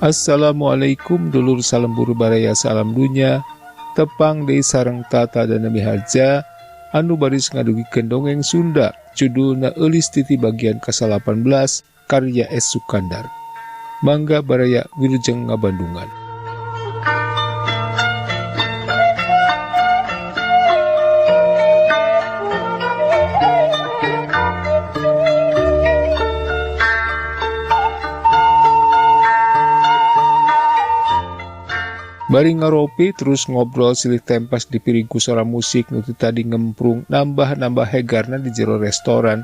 Assalamualaikum dulur salam buru baraya salam dunya tepang deui sareng tata dan Nabi Harja anu baris ngadugikeun dongeng Sunda judulna Eulis Titi bagian ke-18 karya S. Sukandar. Mangga baraya wilujeng ngabandungan. Bari ngaropi terus ngobrol silih tempas di piringku suara musik nuti tadi ngemprung nambah-nambah hegarna di jero restoran.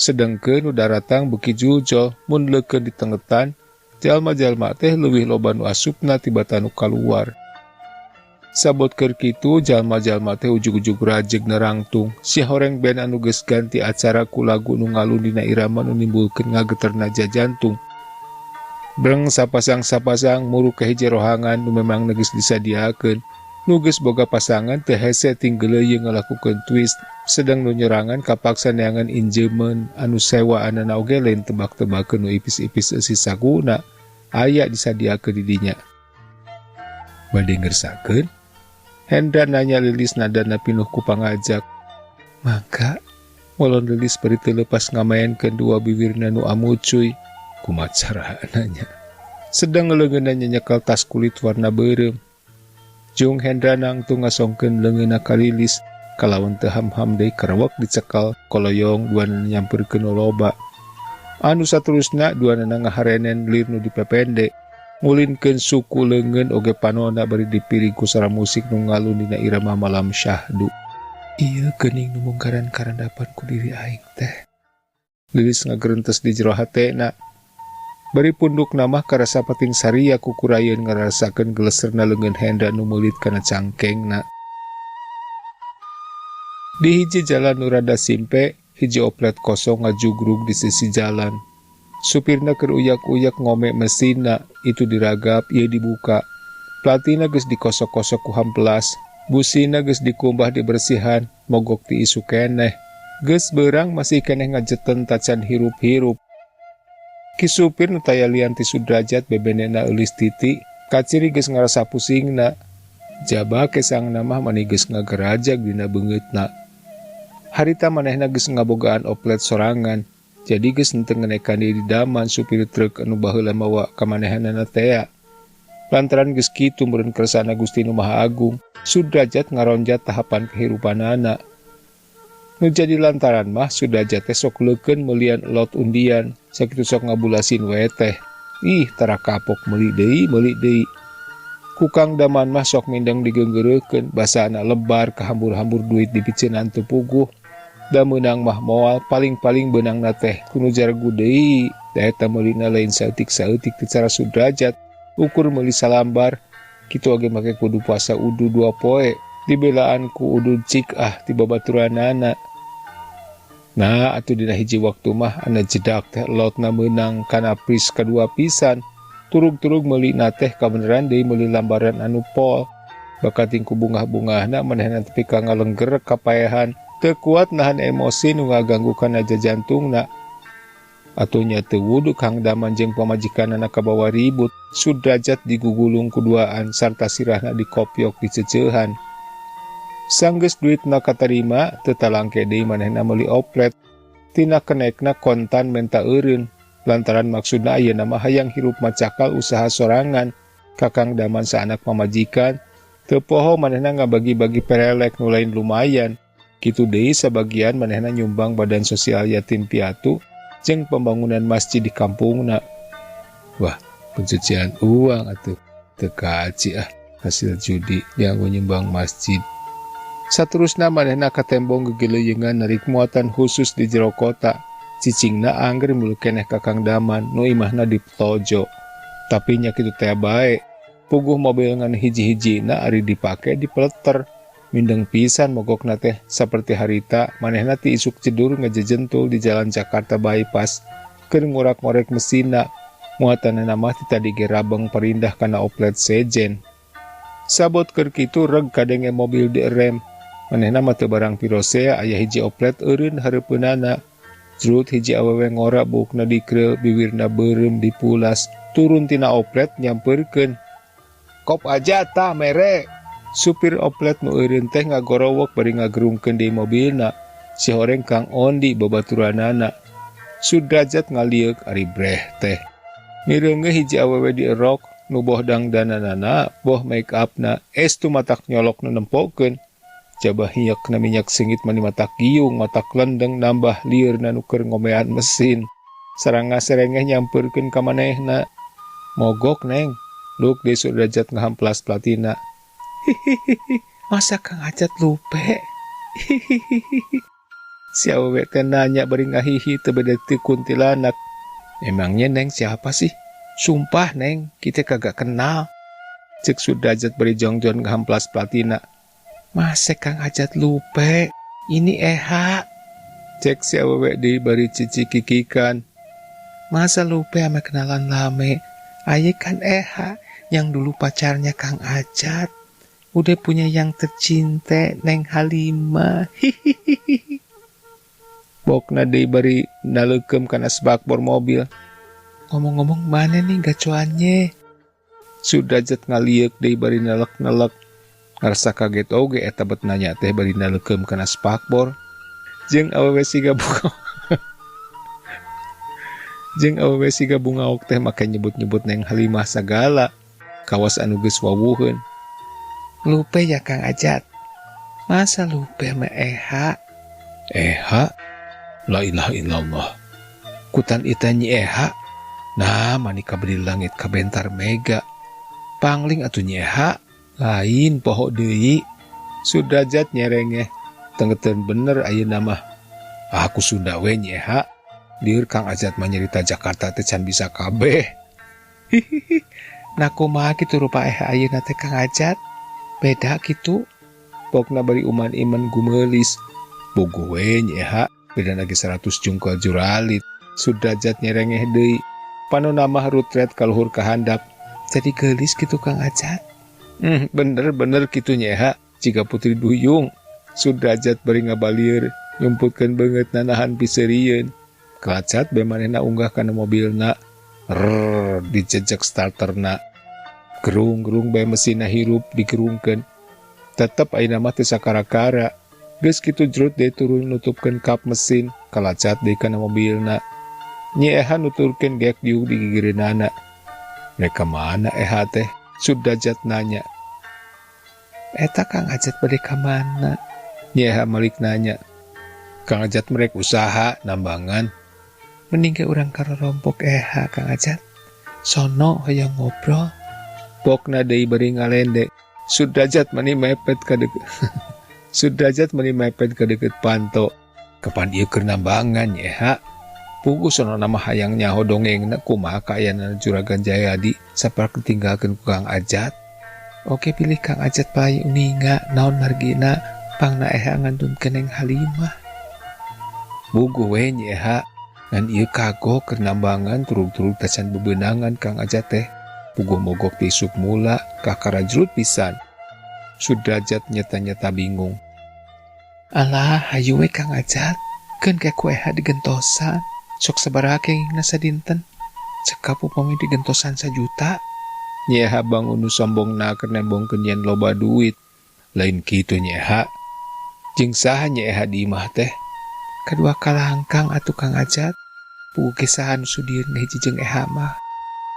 Sedengkeun nu daratang beuki juljol mun leukeun di tengetan jalma-jalma teh leuwih loba nu asupna tibatan nu kaluar. Sabot keur kitu jalma-jalma teh ujug-ujug rajeg nerangtung si horeng band anu geus ganti acara ku lagu nu ngalun dina irama nu nimbulkeun ngageterna jantung. Breng sapasang-sapasang muru ke hiji rohangan nu memang geus disadiakeun. Nu geus boga pasangan teu hese tinggaleuyeung ngalakukeun twist, sedang nu nyerangan kapaksa neangan injemen anu sewaanna oge lain tebak-tebakeun nu ipis-ipis eusi saguna aya disadiakeun di dinya. Bade ngersakeun, Hendra nanya Lilis nadana pinuh ku pangajak. Mangga, molon Lilis bari teu leupas ngamaenkeun dua bibirna nu amucuy. Kumaha nanya. Sedang leungeunna nyekel tas kulit warna beureum. Jung Hendra nangtung ngasongkeun leungeunna ka Lilis, kalawan teu ham-ham deui kerewek dicekal koloyong duana nyampeurkeun loba. Anu saterusna duana ngaharenen lir nu dipepende, ngulinkeun suku leungeun oge panonna bari dipiring ku suara musik nu ngalun dina irama malam syahdu. Ieu geuning nu mungkaran karandapan ku diri aing teh. Lilis ngageurentes di jero hatena. Bari punduk namah karasa pating saria kukurayeun ngarasakeun geleserna leungeun Hendra nu meulit kana cangkengna. Di hiji jalan nu rada simpe, hiji oplet kosong ngajugrug di sisi jalan. Supirna keur uyak-uyak ngome mesinna, itu diragap ieu dibuka. Platina geus dikosok-kosok ku hamplas, busina geus dikumbah dibersihan, mogok ti isu keneh. Geus beurang masih keneh ngajeten tacan hirup-hirup. Ki supir nu taya lian ti Sudrajat bebenena Eulis Titi, kaciri geus ngarasa pusingna. Jaba kesangna mah mani geus ngagerajag dina beungeutna. Harita manehna geus ngabogaan oplet sorangan, jadi geus henteu ngenekan di daman supir truk anu baheula mawa ka manehanana tea. Lantaran geus kitu meureun kersana Gusti Nu Maha Agung, Sudrajat ngaronjat tahapan kehirupanana. Nu jadi lantaran mah Sudrajat teh sok leukeun meulian lot undian, sakitu sok ngabulasin we teh. Ih, tara kapok meuli deui. Kukang daman mah sok mindeng digeunggeureukkeun, basana lebar kahambur-hambur duit di piceunan teu puguh. Da meunang mah moal paling-paling beunangna teh kudu jargu deui. Da eta meulina lain saeutik-saeutik ti cara Sudrajat, ukur meuli salambar. Kitu oge make kudu puasa udu 2 poe, dibelaan ku udu cik ti babaturanana. Nah, atuh dina hiji waktu mah ana jedak teh lotna meunang kana pris kadua pisan. Turug-turug meuli na teh kabeneran deui meuli lambaran anu pol. Bakating ku bungah-bungahna manehna tepi ka ngalengger kapaehan, teu kuat nahan emosi nu ngaganggu kana jantungna. Atunya teu wudu Kang Daman jeung pamajikanana kabawa ribut, Sudrajat digugulung kuduaan sarta sirahna dikopyok diceuceuhan. Sanggeus duitna katarima, teu talangke deui manehna meuli oplet. Tina kenekna kontan menta eureun, lantaran maksudna ayeuna mah hayang hirup macakal usaha sorangan. Kakang Daman saanak pamajikan, teu poho manehna ngabagi-bagi perelek nu lain lumayan. Kitu deui sabagian manehna nyumbang badan sosial yatim piatu jeung pembangunan masjid di kampungna. Wah, pencucian uang atuh. Teu kaci hasil judi dianggo nyumbang masjid. Saterusna manehna katembong gegeleuyeungan narik muatan khusus di jero kota. Cicingna angger milu keneh Kakang Daman nu imahna di Plojo. Tapi nya kitu teh bae. Puguh mobil ngan hiji-hijina ari dipake di peleter. Mindeng pisan mogokna teh saperti harita manehna ti isuk cedur ngajejentul di jalan Jakarta Bypass keur ngurak-ngorek mesinna. Muatanna mah ti tadi ge rabeng perindah kana oplet sejen. Sabot keur kitu reg kadenge mobil direm. Manehna mah teu barang pirosea aya hiji oplet eureun hareupeunana. Jrut hiji awewe ngora bukna dikrel bibirna berem dipulas turun tina oplet nyamperkeun. Kop aja tah mere. Supir oplet nu eureun teh ngagorowok bari ngagerungkeun di mobilna. Si horeng Kang Ondi babaturanana. Sudrajat ngalieuk ari breh teh. Mireungeun hiji awewe dierok nu boh dangdananana boh make upna estu matak nyolok nu nempokeun. Coba hiyak na minyak sengit mani matak giung, matak lendeng nambah lieur na nuker ngomean mesin. Saranga serengeh nyamperkeun ka manehna. Mogok neng, luk di Sudrajat ngahamplas platina. Hihihihi, masa Kang Ajat lupe? Hihihihi. Si awewe teh nanya bari ngahihi teu beda teu kuntilanak. Emangnya neng siapa sih? Sumpah neng, kita kagak kenal. Cek Sudrajat bari jongjon ngahamplas platina. Masa Kang Ajat lupe? Ini Eha. Cek si awewe di bari cici kikikan. Masa lupe ame kenalan lame? Aye kan Eha yang dulu pacarnya Kang Ajat. Udah punya yang tercinta Neng Halimah. Hihihihi. Bokna deui bari naleukeum kana spakbor mobil. Ngomong-ngomong mana nih gacoannya? Sudrajat ngalieuk deui bari nelek-nelek. Ngarasa kaget oge eta bet nanya teh bari naleukeum kana spakbor. Jeung awewe siga bunga. Jeung awewe siga bungaok teh make nyebut-nyebut Neng Halimah sagala. Kawas anu geus wawuheun. Lupe ya Kang Ajat. Masa lupe me Eha? Eha? La ilaha illallah. Kutan itanyi Eha. Nah, manika beri langit kabentar mega. Pangling atuh nyeha. Lain poho deui. Sudrajat nyerengeh. Tengeteun bener ayeuna mah. Aku Sunda we nyeha. Lieur Kang Ajat mah nyarita Jakarta teh can bisa kabeh. Hihihi. Nah kumaha kitu rupa Eha ayeuna teh Kang Ajat? Beda kitu. Pokna bari uman iman gumelis. Bogo we nyeha. Beda lagi 100 jungkal juralit. Sudrajat nyerengeh deui. Panonna mah rutret kaluhur kahandap. Jadi geulis kitu Kang Ajat. Bener kitu nyeha. Jika Putri Duyung. Sudrajat bari ngabalieur. Nyumputkeun beungeut nanahan piseurieun. Kelacet be manehna unggah kana mobilna. Dijejek starterna. Gerung-gerung bae mesinna hirup digerungkeun. Tetep ayeuna mah teu sakara-kara. Geus kitu Jrut deui turun nutupkeun kap mesin, kalacat deui kana mobilna. Nyi Eha nuturkeun geak diuk di gigireunana. Mereka mana Eha teh? Sudrajat nanya. Eta Kang Ajat bade ka mana? Nyi Eha malik nanya. Kang Ajat merek usaha nambangan. Mending ke urang karorompok Eha Kang Ajat. Sono hoyong ngobrol. Pokna deui bari ngalende. Sudrajat mani mepet ka deukeut. Sudrajat mani mepet ka deukeut panto. Kapan ieu keur nambangan Eha? Pugu sono nama hayang nyaho dongengna kumaha kaayana Juragan Jayadi saperk ditinggalkeun ku Kang Ajat. Oke pilih Kang Ajat pai uninga naon margina pangna Eha ngandungkeun Neng Halimah. Bugu we nya Eha ngan ieu kagok keur nambangan turug-turug tacan bebeunangan Kang Ajat teh. Puguh mogok tisuk mula kakara Jrut pisan. Sudrajat nyata-nyata bingung. Alah hayu we Kang Ajat, keun ke ku Eha digentosan. Sok sabaraha kengingna sadinten? Cekap upami digentosan 1 juta. Nyi Eha bangun nu sombongna keur nembongkeun yen loba duit. Lain kitu Nyi Eha. Jeung saha Nyi Eha di imah teh? Kadua kalangkang atuh Kang Ajat. Puguh kisahan sudieun hiji jeung Eha mah.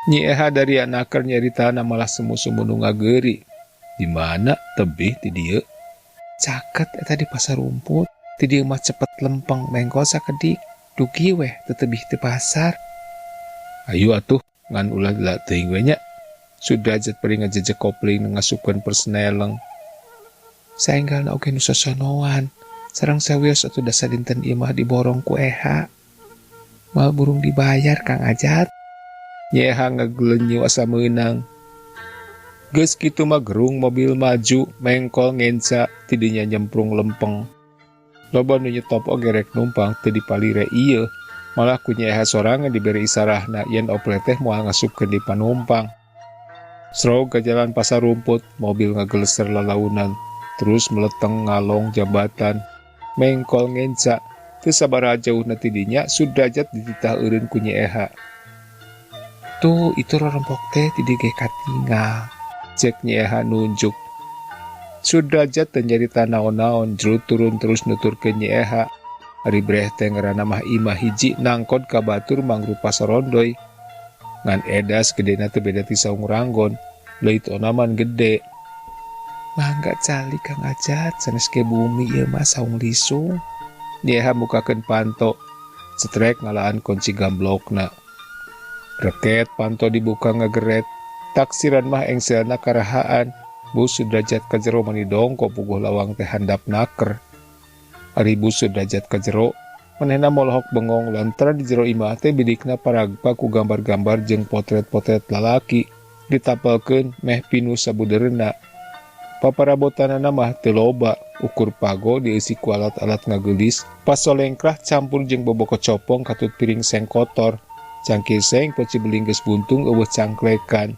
Nyi Eha dari anaker nyaritana malah semu-semu nu ngageuri. Di mana tebih ti dieu? Caket eta di pasar rumput. Ti dieu mah cepet lempeng mengko sakedik. Dugi weh tetebih ti pasar. Ayo atuh ngan ulah la teuing we nya. Sudrajat bari ngajejek kopling ngasupkeun persneleng. Saenggalna oge nu sosonoan. Sareng sawios atuh dasa dinten ieu mah diborong ku Eha. Mal burung dibayar Kang Ajat. Nyi Eha ngagleunyu asa meunang. Geus kitu mah gerung mobil maju mengkol ngenca ti dinya nyemprung lempeng. Loba nu nyetop oge rek numpang teu dipalire ieu. Malah ku Nyi Eha sorangan diberi isarahna yen oplet teh moal ngasupkeun di panumpang. Srog ka jalan pasar rumput, mobil ngageleser lalaunan, terus meleteng ngalong jambatan. Mengkol ngenca, Teu sabaraha jauhna ti dinya Sudrajat dititah eureun ku Nyi Eha. Tuh itu rorompok teh ti dieu ge katinggal, cek Nyi Eha nunjuk. Sudrajat teu nyarita naon-naon, jerut turun terus nuturkeun Nyi Eha. Ari breh teh ngaranna mah imah hiji nangkod ka batur mangrupa sarondoy. Ngan edas gedena teu beda ti saung ranggon, leuit onaman gede. Mangga cali Kang Ajat, sanes ke bumi ieu mah saung lisung. Nyi Eha mukakeun panto, cetrek ngalaan kunci gamblokna. Reket panto dibuka ngageret, taksiran mah engselna karahaan. Bu Sudrajat ka jero mani dongko puguh lawang teh handap naker. Ari Bu Sudrajat ka jero, manehna molohok bengong lantaran di jero imah teh bidikna paragpa ku gambar-gambar jeung potret-potret lalaki, ditapelkeun meh pinu sabudeurna. Paparabotanana mah teu loba, ukur pago dieusi ku alat-alat ngageulis, pas solengkrah campur jeung boboko copong katut piring seng kotor, cangkir seng poci beling geus buntung eueuh cangklekan.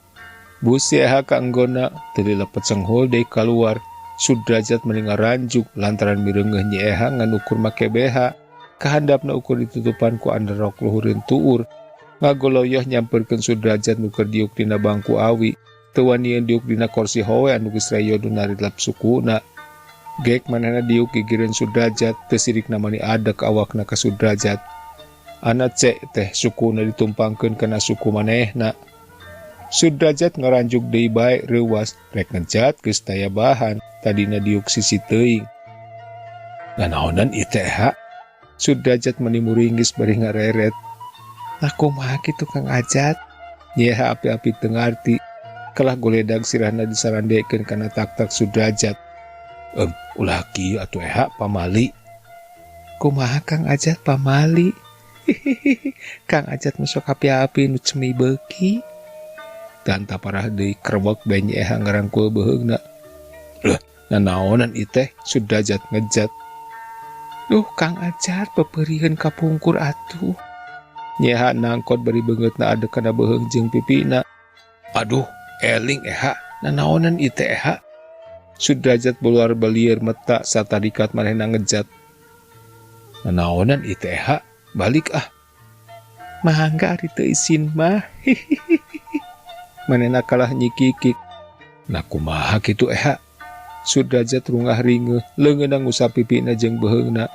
Bu si Eha ka enggona teu dilepet cenghul deui kaluar. Sudrajat mending ngaranjuk lantaran mireungeuh Nyi Eha ngan ukur make BH, kahandapna ukur ditutupan ku underrok luhureun tuur. Ngagoloyoh nyamperkeun Sudrajat nu keur diuk dina bangku awi. Teu wanian diuk dina kursi hoe anu geus reyo nu narilap sukuna. Gek manehna diuk gigireun Sudrajat, teu sirikna mani adek awakna ka Sudrajat. Ana cek teh sukuna ditumpangkeun kana suku manehna. Sudrajat ngaranjuk deui bae reuwas, rek ngejat geus daya bahan, tadina diuk sisi teuing. Nganaonan ieu teh Eha? Sudrajat menimuri geus bari ngareret. Lah kumaha kitu Kang Ajat? Nyi Eha api-api teu ngarti. Kalah goledag sirahna disarandekeun kana tak-tak Sudrajat. Ulah kieu atuh Eha pamali. Kumaha Kang Ajat pamali? Kang Ajat mah sok api-api nu cemi beuki. Ganta parah deui krewek bae Nyi Eha ngarangkul beuheungna. Lah, nanaonan ieu teh? Sudrajat ngejat. Duh Kang Ajat pepeurieun kapungkur atuh. Nyi Eha nangkot bari beungeutna adek kana beuheung jeung pipina. Aduh, eling Eha, nanaonan ieu teh Eha? Sudrajat buluar balieur meta satadikat manehna ngejat. Nanaonan ieu teh Eha? Balik ah. Mangga ari teu isin mah. Manehna kalah nyikikik. Nah kumaha kitu Eha? Sudrajat rungah ringeuh, leungeunna ngusap pipina jeung beuheungna.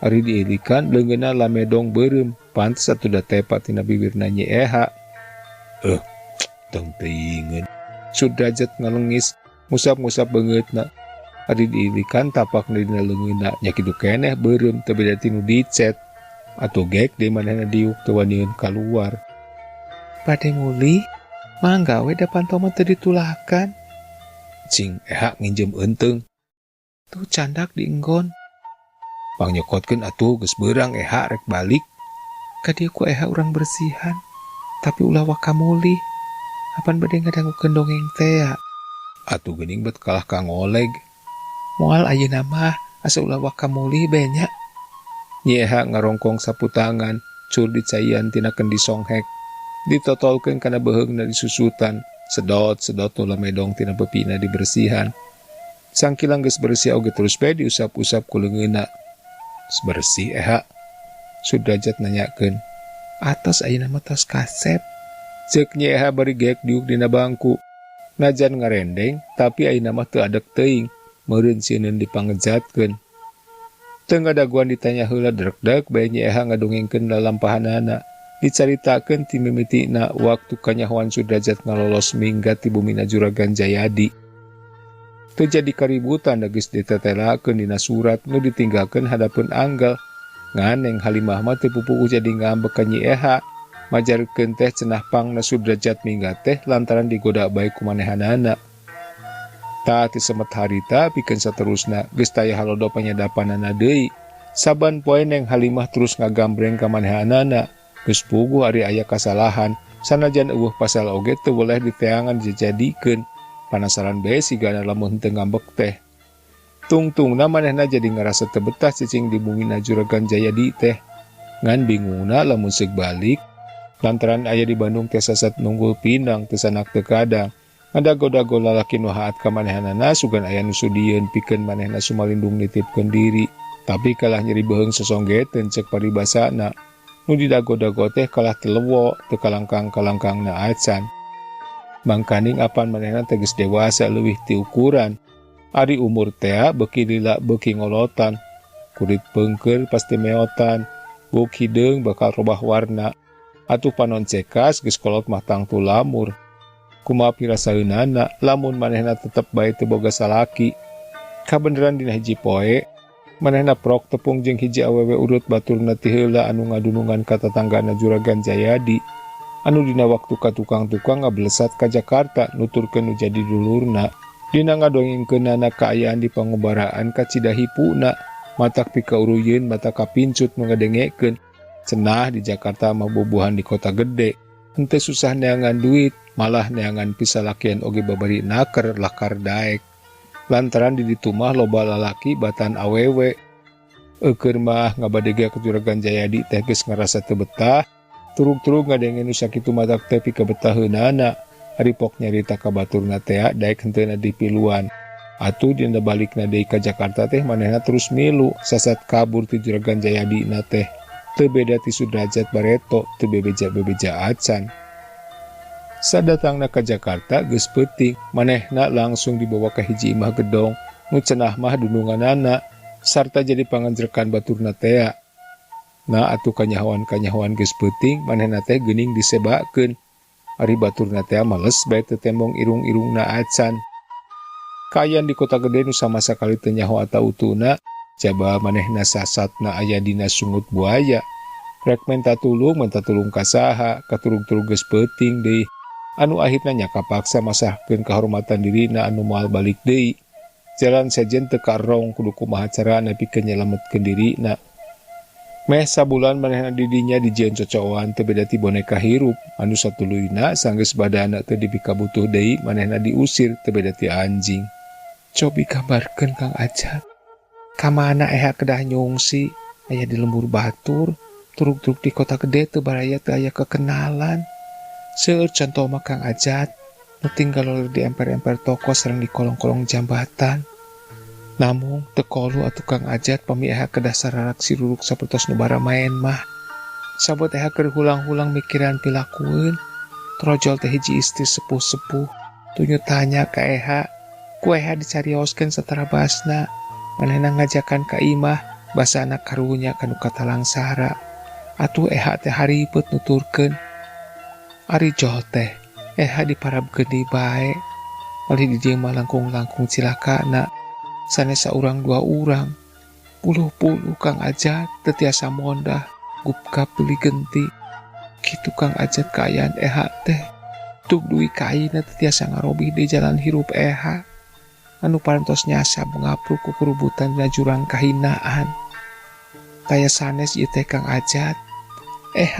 Ari diilikan leungeunna lamedong beureum, pantes atuh da tepa tina bibirna Nyi Eha. Tong teuingeun. Sudrajat ngalengis, ngusap-ngusap beungeutna. Ari diilikan tapakna dina leungeunna, nya kitu keneh beureum teu beda ti nu dicet. Atuh gek deui manehna diuk teu waniun kaluar. Bade muli, mangga we da panto mah teu ditulakan. Cing Eha nginjem enteung. Tuh candak dienggon. Pangyokotkeun atuh geus beurang Eha rek balik. Ka dieu ku Eha urang bersihan, tapi ulah wakamuli. Apan bade ngadangukeun dongeng teh ya? Atuh geuning bet kalah ka ngoleg. Moal ayeuna mah asa ulah wakamuli bae nya. Nyi Eha ngarongkong sapu tangan, cur dicaian tina kendi songhek. Ditotolkeun kana beuheungna disusutan, sedot-sedot nu lamedong tina pepina dibersihan. Sangkilang geus bersih oge terus bae diusap-usap ku leungeunna. Bersih Eha? Sudrajat nanyakeun. Atos ayeuna mah tos kasep. Ceuk Nyi Eha bari gek diuk dina bangku. Najan ngarendeng, tapi ayeuna mah teu adek teuing, meureun sieun dipangejatkeun. Teu ngadaguan ditanya heula derek-derek bae Nyi Eha ngadongengkeun lalampahanana. Dicaritakeun ti mimitina waktu kanyahoan Sudrajat ngalolos minggat ti bumina Juragan Jayadi. Teu jadi kaributan da geus ditetelakeun dina surat nu ditinggalkeun hadapeun anggal. Nganeng Halimah mah teu pupuh jadi ngambek ka Nyi Eha. Majarkeun teh cenah pangna Sudrajat minggat teh lantaran digoda bae ku manehanana. Tah ti semet harita pikeun saterusna geus taya halodo panyadapanana deui. Saban poe Neng Halimah terus ngagambreng ka manehanana. Geus puguh ari aya kasalahan, sanajan eueuh pasal oge teu boleh diteangan dijadikeun. Panasaran bae sigana lamun teu ngambek teh. Tungtungna manehna jadi ngarasa teu betah cicing di bumina Juragan Jayadi teh. Ngan bingungna lamun seug balik. Lantaran aya di Bandung teh sasat nunggul pinang teu sanak teu kadang. Ngadago-dago lalaki nu haat ka manehanana sugan aya nu sudieun pikeun manehna sumalindung nitipkeun diri. Tapi kalah nyeri beheng sosonggeteun cek paribasana. Nu didago-dago teh kalah telewo teu kalangkang-kalangkangna acan. Mangkaning apan manehna teges dewasa leuwih ti ukuran. Ari umur tea beuki lila beuki ngolotan. Kulit beungkeul pasti meotan. Buk hideung bakal robah warna. Atuh panon cekas geus kolot mah tangtu lamur. Kumaha pirasaeunana lamun manehna tetep bae teu boga salaki. Kabeneran dina hiji poe manehna prok tepung jeung hiji awewe urut baturna ti heula anu ngadunungan ka tatanggana Juragan Jayadi. Anu dina waktu ka tukang-tukang ngablesat ka Jakarta nuturkeun nu jadi dulurna. Dina ngadongengkeunana kaayaan di pangobaraan ka Cidahipuna. Matak pikauruyeun mata kapincut nu ngadengekeun. Cenah di Jakarta mah bobohan di kota gede. Henteu susah neangan duit, malah neangan pisalakian oge babari naker lakar daek. Lantaran di ditu mah loba lalaki batan awewe. Eukeur mah ngabadege ka Juragan Jayadi teh geus ngarasa teu betah. Turug-turug ngadengen nu sakitu matak teh pikabetaheunana. Ari pok nyarita ka baturna teh daek henteuna dipiluan. Atuh dina balikna deui ka Jakarta teh manehna terus milu sasat kabur ti Juragan Jayadina teh. Teu beda ti Sudrajat Bareto, teu bebeja-bebeja acan. Sadatangna ka Jakarta geus peuting, manehna langsung dibawa ka hiji imah gedong nu cenah mah dununganana sarta jadi panganjrekan baturna teh. Nah atuh kanyahoan-kanyahoan geus peuting, manehna teh geuning disebakeun. Ari baturna teh males bae teu tembong irung-irungna acan. Kaayaan di kota gede nu sama sakali teu nyaho atautuna, coba manehna sasatna aya dina sungut buaya. Rek menta tulung kasaha, katurug-turug geus peuting deui. Anu akhirna nya kapaksa masahkeun kahormatan dirina anu moal balik deui. Jalan sajen teu karong kudu kumaha carana pikeun nyalametkeun dirina. Meh sabulan manehna di dinya dijieun cocoan teu beda ti boneka hirup. Anu satuluyna sanggeus badana teu dipikabutuh deui manehna diusir teu beda ti anjing. Cobi kabarkeun Kang Ajat. Kamana eha kedah nyungsi, aya di lembur batur, turug-turug di kota gede teu baraya teu aya kekenalan. Seueur contoh mah Kang Ajat, nu tinggal leuwih di emper-emper toko sareng di kolong-kolong jambatan. Namung teu kolu atuh Kang Ajat pami eha kedah sararak siruruk sapertos nu bara maen mah. Sabot eha keur hulang-hulang mikiran pilakueun, trojol teh hiji istri sepuh-sepuh, tunyu tanya ka eha, ku eha dicarioskeun satara basna. Manehna ngajakan ka imah, basana karunya kanu katalangsara. Atuh eha teh haripeut nuturkeun. Ari jol teh, eha diparabkeun deui bae. Alih di dieu mah langkung-langkung cilakana. Sanes saurang dua urang. Puluh-puluh Kang Ajat teu tiasa mondah, gupkap beli genti. Kitu Kang Ajat kaayaan eha teh. Tug duwi kaina teu tiasa ngarobih di jalan hirup eha. Anu parantos nyasa mengapruk ku kerubutan dina jurang kahinaan. Kaya sanes ieu teh Kang Ajat,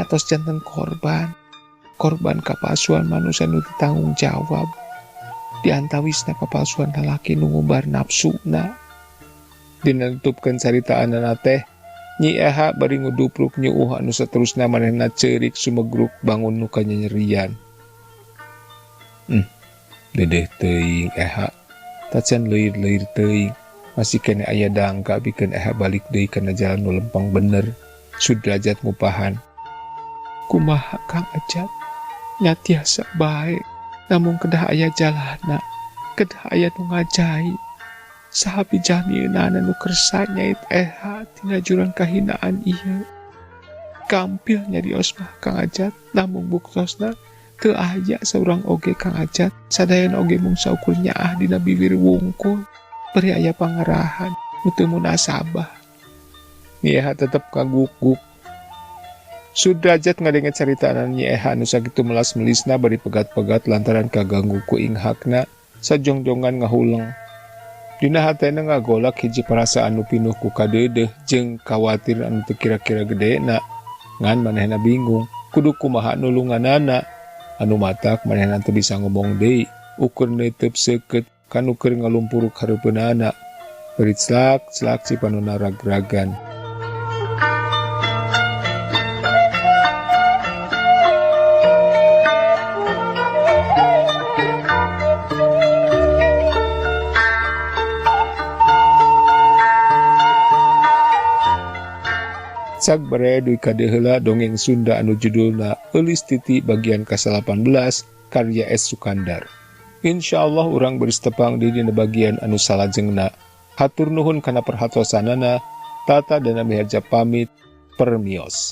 tos janten korban kapalsuan manusia nu ditanggung jawab. Diantawisna kapalsuan lalaki nu ngumbar nafsuna. Dina nutupkeun caritaanana teh, Nyi Eha bari ngudupruk nyuuh anu saterusna manehna ceurik sumegruk bangun nu kanyanyerian. Dedeh teuing Eha. Tacan leuir-leuir teuing, masih kene aya dangka bikeun Eha balik deui kana jalan nu lempeng bener. Sudrajat ngupahan. Kumaha Kang Ajat? Nya tiasa bae, namun kedah aya jalana, kedah aya nu ngajaib. Saha bijamieunana nu kersa nyait Eha tina jurang kahinaan ieu. Kampil nyarios mah Kang Ajat, namun buktosna teu aya saurang oge Kang Ajat, sadayana oge mung saukur nyaah dina bibir wungkul, beri aya pangarahan nu teu munasabah. Nyi Eha tetep kaguk-guk. Sudrajat ngadenget caritanan Nyi Eha anu sakitu melas-melisna bari pegat-pegat lantaran kaganggu ku inghakna, sajongjongan ngahuleng. Dina hatena ngagolak hiji perasaan nu pinuh ku kadeudeuh jeung kawatir anu teu kira-kira gedena. Ngan manehna bingung, kudu kumaha nulunganana. Anu matak manehna teu bisa ngomong deui, ukur neuteub seukeut kanu keur ngalumpuruk hareupeunana. Bari celak-celak si panonna rag-ragan. Cak bare dui kadeheula dongeng Sunda anu judulna Eulis Titi bagian ke-18 karya S. Sukandar. Insyaallah urang beris tepang di dina bagian anu salajengna. Hatur nuhun kana perhatosanana. Tata Dana Miharja pamit, permios.